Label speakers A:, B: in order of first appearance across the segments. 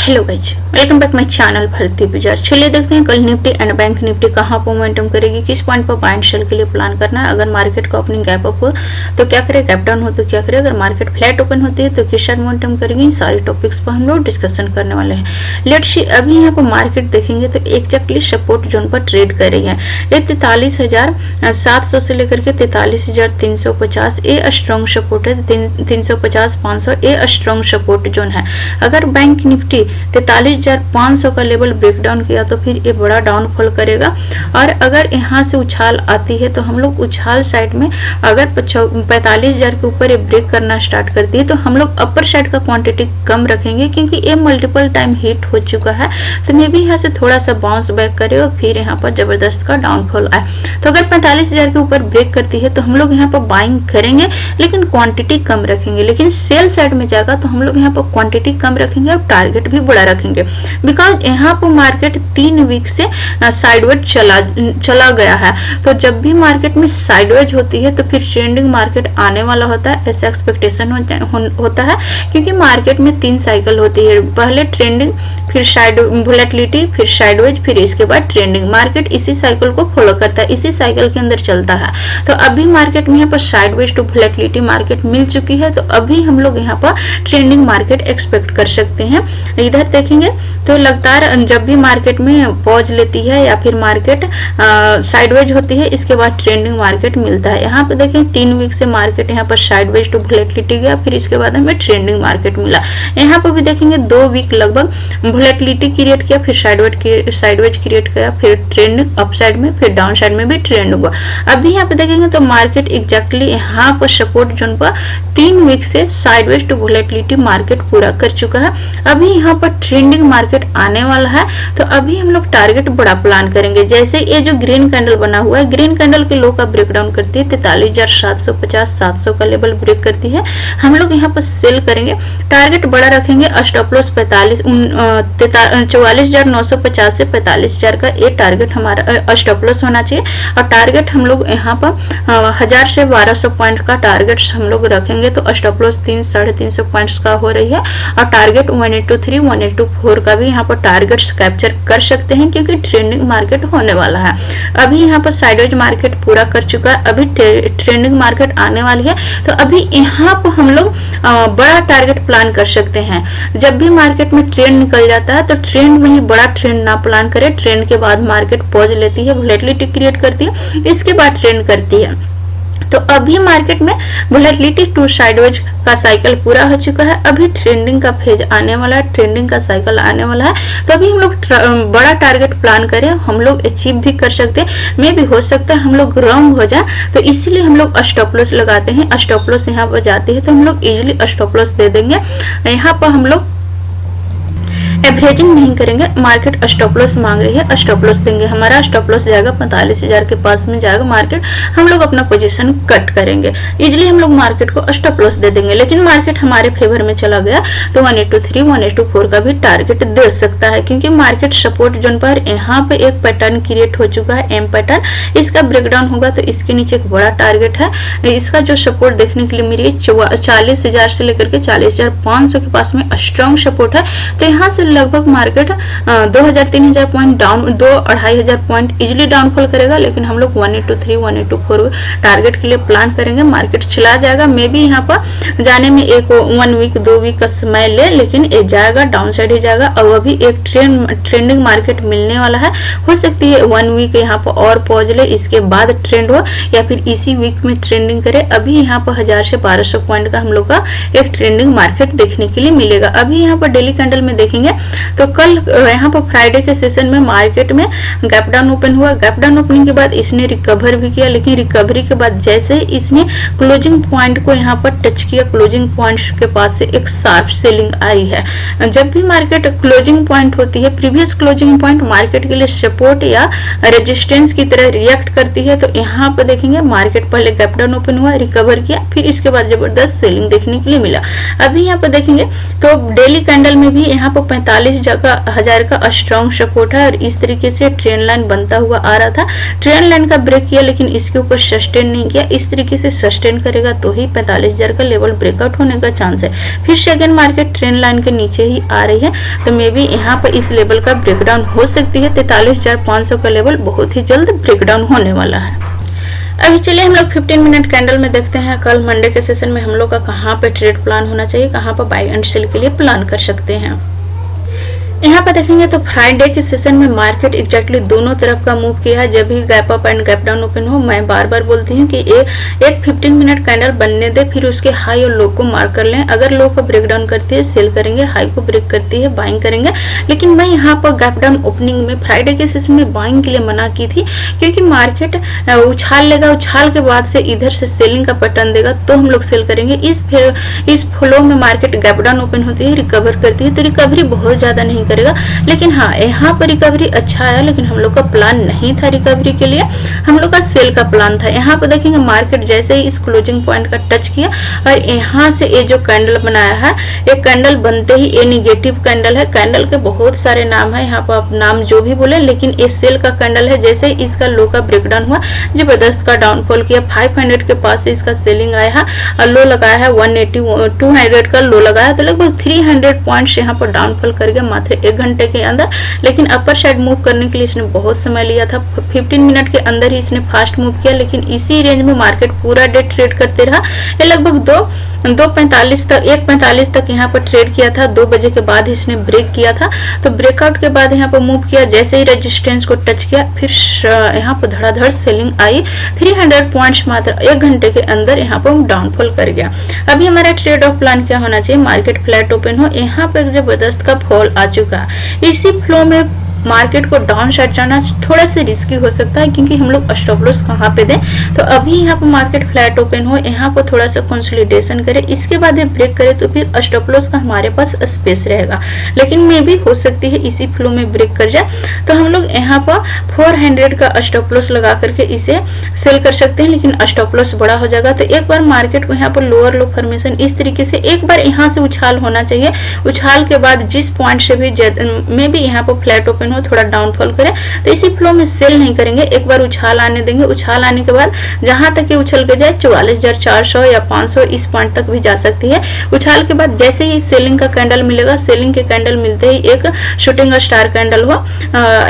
A: Hello guys, welcome back my channel भारतीय बाजार। चलिए देखते हैं कल निफ्टी एंड बैंक निफ्टी कहां पर मोमेंटम करेगी, किस पॉइंट पर बाय एंड सेल के लिए प्लान करना है। अगर मार्केट का ओपनिंग गैप अप हो तो क्या करे, गैप डाउन हो तो क्या करे, अगर मार्केट फ्लैट ओपन होती है तो किस साइड मोमेंटम करेगी, इन सारी टॉपिक्स पर हम लोग डिस्कशन करने वाले हैं। लेट्स सी, अभी यहाँ पर मार्केट देखेंगे तो एग्जैक्टली सपोर्ट जोन पर ट्रेड कर रही है। ये 43,700 से लेकर के 43,350 ये स्ट्रॉन्ग सपोर्ट है। 350-500 ये स्ट्रॉन्ग सपोर्ट जोन है। अगर बैंक निफ्टी 43,500 का लेवल ब्रेक डाउन किया तो फिर ये बड़ा डाउनफॉल करेगा। और अगर यहाँ से उछाल आती है तो हम लोग उछाल साइड में अगर 45,000 के ऊपर ये ब्रेक करना स्टार्ट करती है तो हम लोग अपर साइड का क्वांटिटी कम रखेंगे, क्योंकि ये मल्टीपल टाइम हिट हो चुका है। तो मे भी यहाँ से थोड़ा सा बाउंस बैक करे और फिर यहाँ पर जबरदस्त का डाउनफॉल आए। तो अगर 45,000 के ऊपर ब्रेक करती है तो हम लोग यहाँ पर बाइंग करेंगे, लेकिन क्वांटिटी कम रखेंगे। लेकिन सेल साइड में जाएगा तो हम लोग यहाँ पर क्वांटिटी कम रखेंगे और टारगेट भी बड़ा रखेंगे, बिकॉज यहाँ पर मार्केट 3 वीक से साइडवेज चला गया है। तो जब भी मार्केट में साइडवेज होती है तो फिर ट्रेंडिंग मार्केट आने वाला होता है, ऐसा एक्सपेक्टेशन होता है। क्योंकि मार्केट में 3 साइकिल होती है, पहले ट्रेंडिंग, फिर साइड वोलेटिलिटी, फिर साइडवेज, फिर इसके बाद ट्रेंडिंग। मार्केट इसी साइकिल को फॉलो करता है, इसी साइकिल के अंदर चलता है। तो अभी मार्केट में यहाँ पर साइडवेज टू वोलेटिलिटी मार्केट मिल चुकी है, तो अभी हम लोग यहाँ पर ट्रेंडिंग मार्केट एक्सपेक्ट कर सकते हैं। इधर देखेंगे तो लगातार जब भी मार्केट में पॉज लेती है या फिर मार्केट साइडवेज होती है, इसके बाद ट्रेंडिंग मार्केट मिलता है। यहाँ पे देखें 3 वीक से मार्केट यहाँ पर साइडवेज टू वोलेटिलिटी गया, फिर इसके बाद हमें ट्रेंडिंग मार्केट मिला। यहाँ पर भी देखेंगे 2 वीक लगभग वोलेटिलिटी क्रिएट किया, फिर साइडवेज क्रिएट किया, फिर ट्रेंड अप साइड में, फिर डाउन साइड में भी ट्रेंड हुआ। अभी यहाँ पे देखेंगे तो मार्केट एग्जैक्टली यहाँ पर सपोर्ट जोन पर 3 वीक से साइडवेज टू वोलेटिलिटी मार्केट पूरा कर चुका है। अभी यहाँ पर ट्रेंडिंग मार्केट आने वाला है, तो अभी हम लोग टारगेट बड़ा प्लान करेंगे। जैसे ये जो ग्रीन कैंडल बना हुआ है, ग्रीन कैंडल के लो का ब्रेक डाउन करती है, 43,750-700 का लेवल ब्रेक करती है। हम लोग यहाँ पर सेल करेंगे, टारगेट बड़ा रखेंगे। स्टॉप लॉस 44,950 से 45,000 का ये टारगेट हमारा स्टॉप लॉस होना चाहिए। और टारगेट हम लोग यहाँ पर 1000 से 1200 पॉइंट का टारगेट हम लोग रखेंगे। तो स्टॉप लॉस 300-350 पॉइंट्स का हो रही है, और टारगेट 1823, 1824 का भी यहाँ पर टारगेट्स कैप्चर कर सकते हैं, क्योंकि ट्रेंडिंग मार्केट होने वाला है। अभी यहाँ पर साइडवेज मार्केट पूरा कर चुका है, अभी ट्रेंडिंग मार्केट आने वाली है। तो अभी यहाँ पर हम लोग बड़ा टारगेट प्लान कर सकते हैं। जब भी मार्केट में ट्रेंड निकल जाता है तो ट्रेंड में ही बड़ा ट्रेंड ना प्लान करें। ट्रेंड के बाद मार्केट पॉज लेती है, वोलेटिलिटी क्रिएट करती है, इसके बाद ट्रेंड करती है। तो अभी मार्केट में वोलेटिलिटी टू साइडवेज का साइकिल पूरा हो चुका है, अभी ट्रेंडिंग का फेज आने वाला है, ट्रेंडिंग का साइकिल आने वाला है। तो अभी हम लोग बड़ा टारगेट प्लान करें, हम लोग अचीव भी कर सकते हैं। मे भी हो सकता है हम लोग रॉन्ग हो जाए, तो इसीलिए हम लोग स्टॉप लॉस लगाते हैं। स्टॉप लॉस यहाँ पर जाती है तो हम लोग इजिली स्टॉप लॉस दे देंगे। यहाँ पर हम लोग एवरेजिंग नहीं करेंगे, मार्केट स्टॉप लॉस मांग रही है, स्टॉप लॉस देंगे। हमारा स्टॉप लॉस जाएगा 45,000 के पास में जाएगा मार्केट, हम लोग अपना पोजीशन कट करेंगे। इजिली हम लोग मार्केट को स्टॉप लॉस दे देंगे। लेकिन मार्केट हमारे फेवर में चला गया तो 1823, 1824 का भी टारगेट दे सकता है, क्योंकि मार्केट सपोर्ट जोन पर यहाँ पे एक पैटर्न क्रिएट हो चुका है, एम पैटर्न। इसका ब्रेकडाउन होगा तो इसके नीचे एक बड़ा टारगेट है। इसका जो सपोर्ट देखने के लिए मिली 40,000 से लेकर के 40,500 के पास में स्ट्रॉन्ग सपोर्ट है। तो यहाँ से लगभग market 2,000-3,000 point down, 2,500 point easily downfall करेगा। लेकिन हम लोग 1823, 1824 टारगेट के लिए प्लान करेंगे। मार्केट चला जाएगा, मे भी यहाँ पर जाने में 1 वीक 2 वीक का समय ले, लेकिन ये जाएगा, डाउन साइड ही जाएगा। और अभी एक ट्रेंडिंग मार्केट मिलने वाला है, हो सकती है 1 वीक यहाँ पर और पॉज ले, इसके बाद ट्रेंड हो, या फिर इसी वीक में ट्रेंडिंग करे। अभी यहाँ पर 1000 से 1200 पॉइंट का हम लोग का एक ट्रेंडिंग मार्केट देखने के लिए मिलेगा। अभी यहाँ पर डेली कैंडल में देखेंगे तो कल यहाँ पर फ्राइडे के सेशन में मार्केट में गैप डाउन ओपन हुआ। गैप डाउन ओपनिंग के बाद इसने रिकवर भी किया, लेकिन रिकवरी के बाद जैसे ही इसने क्लोजिंग पॉइंट को यहाँ पर टच किया, क्लोजिंग पॉइंट के पास से एक शार्प सेलिंग आई है। जब भी मार्केट क्लोजिंग पॉइंट होती है, प्रीवियस क्लोजिंग पॉइंट मार्केट के लिए सपोर्ट या रेजिस्टेंस की तरह रिएक्ट करती है। तो यहाँ पर देखेंगे मार्केट पहले गैप डाउन ओपन हुआ, रिकवर किया, फिर इसके बाद जबरदस्त सेलिंग देखने के लिए मिला। अभी यहाँ पर देखेंगे तो डेली कैंडल में भी यहाँ पर 45,000 का स्ट्रॉन्ग सपोर्ट है और इस तरीके से ट्रेंड लाइन बनता हुआ आ रहा था। ट्रेंड लाइन का ब्रेक किया लेकिन इसके ऊपर सस्टेन नहीं किया। इस तरीके से सस्टेन करेगा तो ही 45,000 का लेवल ब्रेकआउट होने का चांस है। फिर सेकेंड मार्केट ट्रेंड लाइन के नीचे ही आ रही है, तो मे बी यहाँ पर इस लेवल का ब्रेकडाउन हो सकती है। 43,500 का लेवल बहुत ही जल्द ब्रेकडाउन होने वाला है। अभी चलिए हम लोग 15 मिनट कैंडल में देखते हैं कल मंडे के सेशन में हम लोग का कहाँ पे ट्रेड प्लान होना चाहिए, कहाँ पर बाय एंड सेल के लिए प्लान कर सकते हैं। यहाँ पर देखेंगे तो फ्राइडे के सेशन में मार्केट एग्जैक्टली दोनों तरफ का मूव किया है। जब भी gap up and gap down open हो, मैं बार बार बोलती हूँ कि एक 15 मिनट कैंडल बनने दे, फिर उसके हाई और लो को मार्क कर लें। अगर लो को ब्रेक डाउन करती है सेल करेंगे, हाई को ब्रेक करती है बाइंग करेंगे। लेकिन मैं यहाँ पर गैप डाउन ओपनिंग में फ्राइडे के सेशन में बाइंग के लिए मना की थी, क्योंकि मार्केट उछाल लेगा, उछाल के बाद से इधर से सेलिंग का पैटर्न देगा तो हम लोग सेल करेंगे। इस फ्लो में मार्केट गैप डाउन ओपन होती है, रिकवर करती है, तो रिकवरी बहुत ज्यादा नहीं करेगा। लेकिन हाँ, यहाँ पर रिकवरी अच्छा आया, लेकिन हम लोग का प्लान नहीं था रिकवरी के लिए, हम लोग का सेल का प्लान था। यहाँ पर देखेंगे मार्केट जैसे ही इस क्लोजिंग पॉइंट का टच किया और यहाँ से ये जो कैंडल बनाया है, ये कैंडल बनते ही ये निगेटिव कैंडल है। कैंडल के बहुत सारे नाम है, यहाँ पर आप नाम जो भी बोले, लेकिन ये सेल का कैंडल है। जैसे ही इसका लो का ब्रेकडाउन हुआ, जबरदस्त का डाउनफॉल किया, 500 के पास से इसका सेलिंग आया है और लो लगाया है 180, 200 का लो लगाया, तो लगभग 300 पॉइंट्स यहाँ पर डाउनफॉल कर गया मात्र 1 घंटे के अंदर। लेकिन अपर साइड मूव करने के लिए इसने बहुत समय लिया था। 15 मिनट के अंदर ही इसने फास्ट मूव किया, लेकिन इसी रेंज में मार्केट पूरा डे ट्रेड करते रहा। ये लगभग 2:45 तक 1:45 तक यहाँ पर ट्रेड किया था। 2 बजे के बाद इसने ब्रेक किया था, तो ब्रेकआउट के बाद यहाँ पर मूव किया, जैसे ही रेजिस्टेंस को टच किया फिर यहाँ पर धड़ाधड़ सेलिंग आई। 300 पॉइंट्स मात्र 1 घंटे के अंदर यहाँ पर डाउनफॉल कर गया। अभी हमारा ट्रेड ऑफ प्लान क्या होना चाहिए, मार्केट फ्लैट ओपन हो, यहाँ पर जबरदस्त का फॉल आ चुका है। इसी फ्लो में मार्केट को डाउन साइड जाना थोड़ा सा रिस्की हो सकता है, क्योंकि हम लोग स्टॉप लॉस कहाँ पे दें। तो अभी यहाँ पर मार्केट फ्लैट ओपन हो, यहाँ पर थोड़ा सा कंसोलिडेशन करे, इसके बाद ये ब्रेक करे तो फिर स्टॉप लॉस का हमारे पास स्पेस रहेगा। लेकिन मे भी हो सकती है इसी फ्लो में ब्रेक कर जाए, तो हम लोग यहाँ पर 400 का स्टॉप लॉस लगा करके इसे सेल कर सकते हैं। लेकिन स्टॉप लॉस बड़ा हो जाएगा, तो एक बार मार्केट को यहाँ पर लोअर लो फॉर्मेशन इस तरीके से एक बार यहाँ से उछाल होना चाहिए। उछाल के बाद जिस पॉइंट से भी मे भी यहाँ पर फ्लैट ओपन हो, थोड़ा डाउनफॉल करे, तो इसी फ्लो में सेल नहीं करेंगे, एक बार उछाल आने देंगे। उछाल आने के बाद जहां तक ये उछल के जाए 44,400 या 500 इस पॉइंट तक भी जा सकती है। उछाल के बाद जैसे ही सेलिंग का कैंडल मिलेगा, सेलिंग के कैंडल मिलते ही एक शूटिंग स्टार कैंडल हो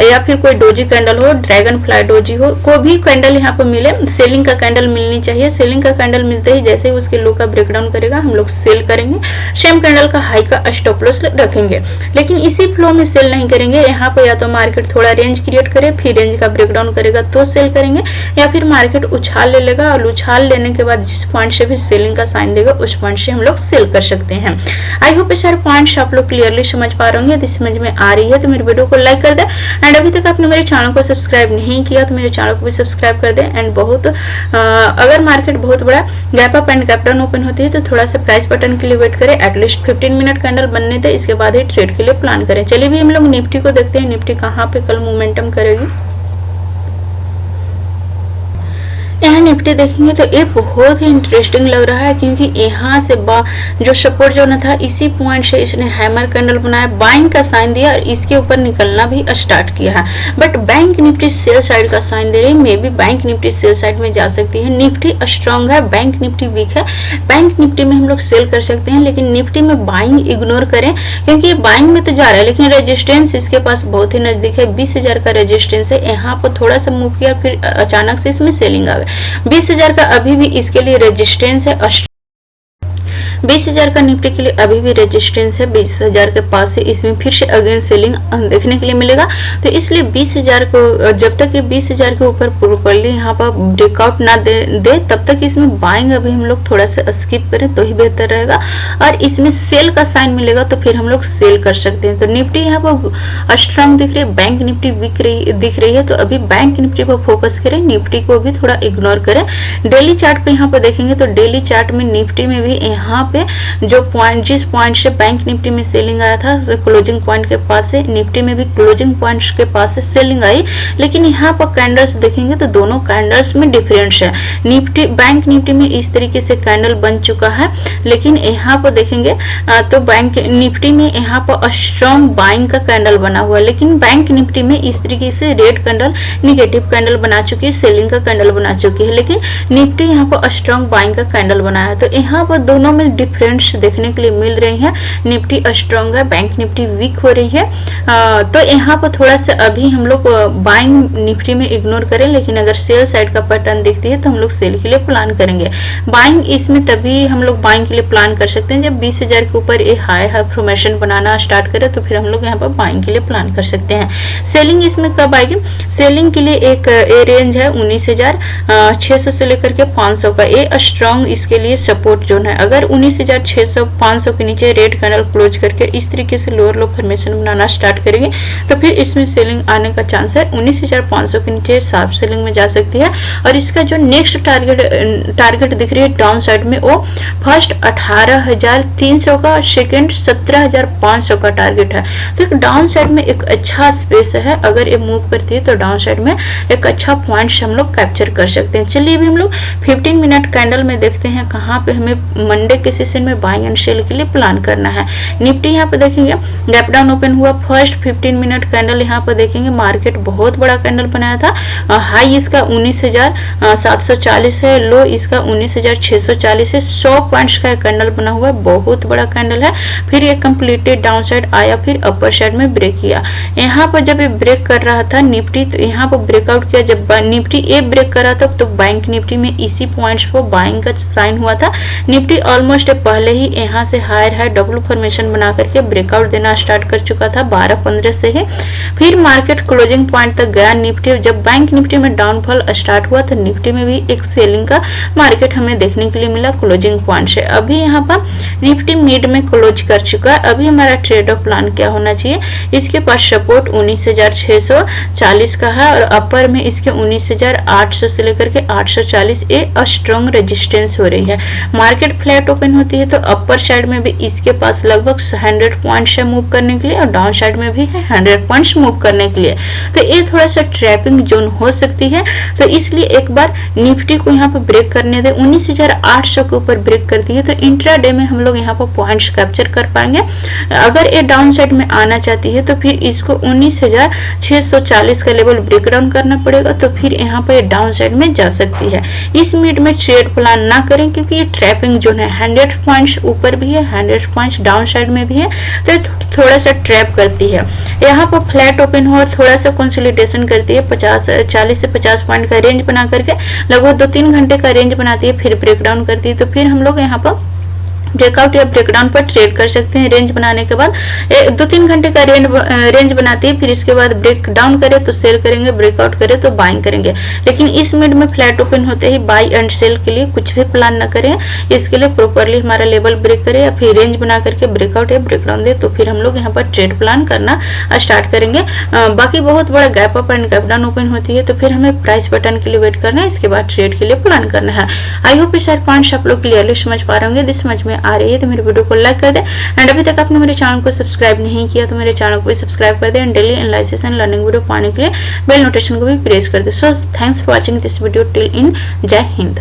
A: या फिर कोई डोजी कैंडल हो, ड्रैगन फ्लाई डोजी हो, कोई भी कैंडल यहाँ पर मिले, सेलिंग का कैंडल मिलनी चाहिए। सेलिंग का कैंडल मिलते ही जैसे ही उसके लो का ब्रेकडाउन करेगा, हम लोग सेल करेंगे। सेम कैंडल का हाई का स्टॉप लॉस रखेंगे, लेकिन इसी फ्लो में सेल नहीं करेंगे। यहाँ पर या तो मार्केट थोड़ा रेंज क्रिएट करे, फिर रेंज का ब्रेकडाउन करेगा तो सेल करेंगे, या फिर मार्केट उछाल ले लेगा और उछाल लेने के बाद जिस पॉइंट से भी सेलिंग का साइन देगा उस पॉइंट से हम लोग सेल कर सकते हैं। आई होप सारे पॉइंट्स आप लोग क्लियरली समझ पा रहे होंगे। यदि समझ में आ रही है तो मेरे वीडियो को लाइक कर दे, एंड अभी तक आपने मेरे चैनल को सब्सक्राइब नहीं किया तो मेरे चैनल को भी सब्सक्राइब कर दे। एंड अगर मार्केट बहुत बड़ा gap up and gap down open होती है तो थोड़ा सा प्राइस बटन के लिए वेट करें, एटलीस्ट 15 मिनट कैंडल बनने दे, इसके बाद ही ट्रेड के लिए प्लान करें। चलिए भी हम लोग निफ्टी को देखते हैं, निफ्टी कहाँ पे कल मोमेंटम करेगी। यहाँ निफ्टी देखेंगे तो ये बहुत ही इंटरेस्टिंग लग रहा है, क्योंकि यहाँ से जो सपोर्ट जो न था इसी पॉइंट से इसने हैमर कैंडल बनाया, बाइंग का साइन दिया और इसके ऊपर निकलना भी स्टार्ट किया है। But bank Nifty sell side का साइन दे रही है, may be bank Nifty sell side में जा सकती है। निफ्टी स्ट्रांग है, बैंक निफ्टी वीक है। बैंक निफ्टी में हम लोग सेल कर सकते हैं, लेकिन निफ्टी में बाइंग इग्नोर करें, क्योंकि ये बाइंग में तो जा रहा है लेकिन रेजिस्टेंस इसके पास बहुत ही नजदीक है। 20,000 का रेजिस्टेंस है, यहाँ पर थोड़ा सा मूव किया, फिर अचानक से इसमें सेलिंग आ गई। 20,000 का अभी भी इसके लिए रेजिस्टेंस है। 20,000 का निफ्टी के लिए अभी भी रेजिस्टेंस है। 20,000 के पास से इसमें फिर से अगेन सेलिंग देखने के लिए मिलेगा, तो इसलिए 20,000 को जब तक ये 20,000 के ऊपर प्रॉपर्ली यहाँ पर ब्रेकआउट ना दे तब तक इसमें बाइंग अभी हम लोग थोड़ा सा स्किप करें तो ही बेहतर रहेगा। और इसमें सेल का साइन मिलेगा तो फिर हम लोग सेल कर सकते हैं। तो निफ्टी यहाँ पर स्ट्रांग दिख रही है, बैंक निफ्टी वीक दिख रही है, तो अभी बैंक निफ्टी पर फोकस करें, निफ्टी को भी थोड़ा इग्नोर करें। डेली चार्ट पे यहाँ पर देखेंगे तो डेली चार्ट में निफ्टी में भी यहाँ पे जो पॉइंट, जिस पॉइंट से बैंक निफ्टी में सेलिंग आया था क्लोजिंग पॉइंट के पास से, निफ्टी में भी क्लोजिंग पॉइंट के पास से सेलिंग आई, लेकिन यहाँ पर कैंडल्स देखेंगे तो दोनों कैंडल्स में डिफरेंस है। निफ्टी, बैंक निफ्टी में इस तरीके से कैंडल बन चुका है, लेकिन यहाँ पर देखेंगे तो बैंक निफ्टी में यहाँ पर स्ट्रॉन्ग बाइंग का कैंडल बना हुआ है, लेकिन बैंक निफ्टी में इस तरीके से रेड कैंडल निगेटिव कैंडल बना चुकी है, सेलिंग का कैंडल बना चुकी है, लेकिन निफ्टी यहाँ पर स्ट्रॉन्ग बाइंग का कैंडल बनाया है। तो यहाँ पर दोनों में डिफरेंस देखने के लिए मिल रही है। निफ्टी स्ट्रॉन्ग है, बैंक निफ्टी वीक हो रही है। तो यहाँ पर थोड़ा सा अभी हम लोग बाइंग निफ्टी में इग्नोर करें, लेकिन अगर सेल साइड का पैटर्न दिखती है तो हम लोग सेल के लिए प्लान करेंगे। बाइंग इसमें तभी हम लोग बाइंग के लिए प्लान कर सकते हैं जब 20,000 के ऊपर एक हाई फॉर्मेशन बनाना स्टार्ट करे, तो फिर हम लोग यहाँ पर बाइंग के लिए प्लान कर सकते हैं। सेलिंग इसमें कब आएगी? सेलिंग के लिए एक ए रेंज है 19,600 से लेकर के 500 का, ये स्ट्रॉन्ग इसके लिए सपोर्ट जोन है। अगर 19,600 500 के नीचे रेड कैंडल क्लोज करके इस तरीके से लोअर लो फॉर्मेशन बनाना स्टार्ट करेंगे तो फिर इसमें सेलिंग आने का चांस है। 19,500 के नीचे शार्प सेलिंग में जा सकती है। और इसका जो नेक्स्ट टारगेट दिख रही है डाउन साइड में, वो फर्स्ट 18,300 का, सेकेंड 17,500 का टारगेट है। तो एक डाउन साइड में एक अच्छा स्पेस है, अगर ये मूव करती है तो डाउन साइड में एक अच्छा पॉइंट हम लोग कैप्चर कर सकते हैं। चलिए अभी हम लोग 15 मिनट कैंडल में देखते हैं कहाँ पे हमें मंडे के सेशन में बाइंग एंड सेल के लिए प्लान करना है। निफ्टी यहाँ पे देखेंगे गैप डाउन ओपन हुआ, फर्स्ट 15 मिनट कैंडल यहाँ पे देखेंगे मार्केट बहुत बड़ा कैंडल बनाया था। हाई इसका 19,740 है, लो इसका 19,640 है। 100 पॉइंट्स का कैंडल बना हुआ है, बहुत बड़ा कैंडल है। फिर ये कंप्लीटेड डाउन साइड आया, फिर अपर साइड में ब्रेक किया। यहाँ पर जब ये ब्रेक कर रहा था निफ्टी, तो यहाँ पर ब्रेकआउट किया। जब निफ्टी ये ब्रेक कर रहा था तो बैंक निफ्टी में इसी पॉइंट्स पर बाइंग का साइन हुआ था। निफ्टी ऑलमोस्ट पहले ही यहाँ से हायर डबल फॉर्मेशन बना करके ब्रेकआउट देना स्टार्ट कर चुका था 12-15 से ही। फिर मार्केट क्लोजिंग पॉइंट तक गया निफ्टी। जब बैंक निफ्टी में डाउनफॉल स्टार्ट हुआ तो निफ्टी में भी एक सेलिंग का मार्केट हमें देखने के लिए मिला क्लोजिंग पॉइंट से। अभी यहाँ पर निफ्टी मिड में क्लोज कर चुका है। अभी हमारा ट्रेड ऑफ प्लान क्या होना चाहिए? इसके पास सपोर्ट 19,640 का है और अपर में इसके 19,800 से लेकर के 840 ए स्ट्रॉन्ग रेजिस्टेंस हो रही है। मार्केट फ्लैट ओपन होती है तो अपर साइड में भी इसके पास लगभग 100 पॉइंट्स है मूव करने के लिए, और डाउन साइड में भी है 100 पॉइंट्स मूव करने के लिए। तो ये थोड़ा सा ट्रैपिंग जोन हो सकती है, तो इसलिए एक बार निफ्टी को यहाँ पर ब्रेक करने दे। 19,800 के ऊपर ब्रेक करती है तो इंट्राडे में हम लोग यहाँ पर पॉइंट्स कैप्चर कर पाएंगे। अगर ये डाउन साइड में आना चाहती है तो फिर इसको 19,640 का लेवल ब्रेक डाउन करना पड़ेगा, तो फिर यहाँ पर डाउन साइड में जा सकती है। इस मिड में ट्रेड प्लान ना करें क्योंकि ये ट्रैपिंग जोन है। 100 पॉइंट्स ऊपर भी है, 100 पॉइंट्स डाउन साइड में भी है, तो थोड़ा सा ट्रैप करती है। यहाँ पर फ्लैट ओपन हो और थोड़ा सा कंसोलिडेशन करती है, 40 से 50 पॉइंट का रेंज बना करके लगभग 2-3 घंटे का रेंज बनाती है, फिर ब्रेक डाउन करती है। तो फिर हम लोग यहाँ पर ब्रेकआउट या ब्रेकडाउन पर ट्रेड कर सकते हैं। रेंज बनाने के बाद 2-3 घंटे का रेंज बनाती है, फिर इसके बाद ब्रेक डाउन करे तो सेल करेंगे, ब्रेकआउट करे तो बाइंग करेंगे। लेकिन इस मिड में फ्लैट ओपन होते ही बाई एंड सेल के लिए कुछ भी प्लान ना करें। इसके लिए प्रॉपरली हमारा लेवल ब्रेक करे या फिर रेंज बना करके ब्रेकआउट या ब्रेकडाउन दे, तो फिर हम लोग यहाँ पर ट्रेड प्लान करना स्टार्ट करेंगे। बाकी बहुत बड़ा gap up and gap down open होती है तो फिर हमें प्राइस बटन के लिए वेट करना है, इसके बाद ट्रेड के लिए प्लान करना है। आई होप इस पॉइंट्स आप लोग क्लियरली समझ पा रहे होंगे। यदि समझ में आ रही है तो मेरे वीडियो को लाइक कर दे, एंड अभी तक आपने मेरे चैनल को सब्सक्राइब नहीं किया तो मेरे चैनल को भी सब्सक्राइब कर दे, and daily analysis and learning video पाने के लिए बेल नोटिफिकेशन को भी प्रेस कर दे। So thanks for watching this video till in. जय हिंद।